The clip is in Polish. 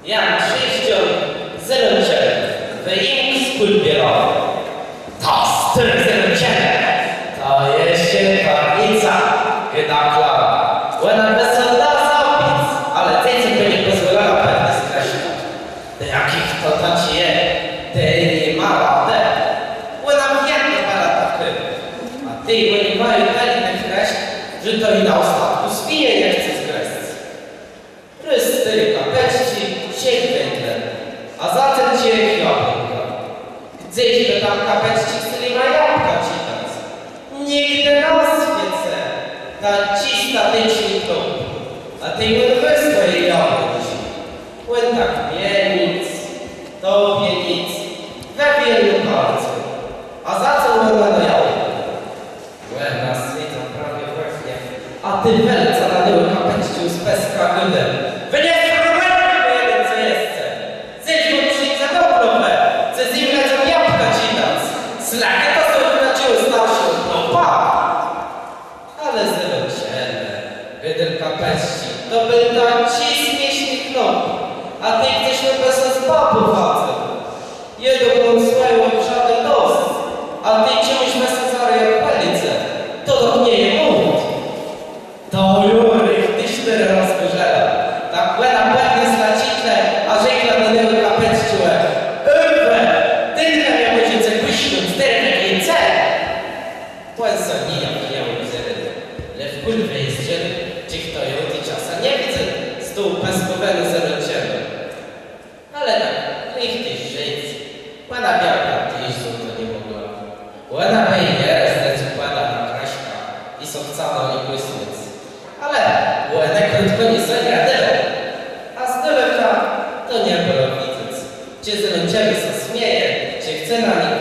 Jan Krzyścian, zeląciel, wyjmij z kulbierowy. To styl zeląciele, to jeszcze tablica, kiedy klawa. Ona bez soldata opic, ale tej, co by nie pozwalała pewnie skreślać. Do jakich to taci je, tej nie ma radę. Ona wielka para taky. A ty, oni mają pewnie kreśl, że to i na ostatku swije nie chce zgreść. Prysty, kapeczci, sieć węgle, a zatem cię jabłka. Gdzieś by tam kapeczci chcieli ma jabłka czytać. Nigdy raz wiece, ta cista tyczy klub, a ty łyn swoje jabłki. Łyn tak nic, tobie nic, we wielu palcu, a za co łyn na jabłka? Łyn nas widzą prawie właśnie, a ty welca na tyły kapeczci z peska gydem. Wy nie spróbujcie jeden, co jest. Zejdź mu przyjdzie dobro we, ze z nim lecą jabłka ci nas. Slakę to sobie wynaczyły starszą, no pa! Ale zręczene, gydem kapeczci, to by tak ci śmiesznych nogi. A ty gdzieśmy bez nas babu facet. Jego bym swoją żaden dos, a ty ciąż bez Cezary jak palice. To do mnie je mówić. To Jurych, ty 4 razy wyżera. Tak łena pewnie slacitle, a rzekla do niego kapeczciłe. Ewe, tyle miał będzie pysznym, 4 wiece. Płyn sonija mijały wzery. Lecz w kulwie jest żywy, czy kto ją ty czasa nie widzę. Stół peskuweny zelociemy. Ale tak, niech tyś żyć. Łena białka tyś to nie mogła. Łena bejnie, zdecy kłada na kraśka i są wcale nie błysnąc. Ale łenek krótko nie zaniadał. A z dyleka to nie było widzieć. Czy zeląciemy się śmieje, czy chce na nich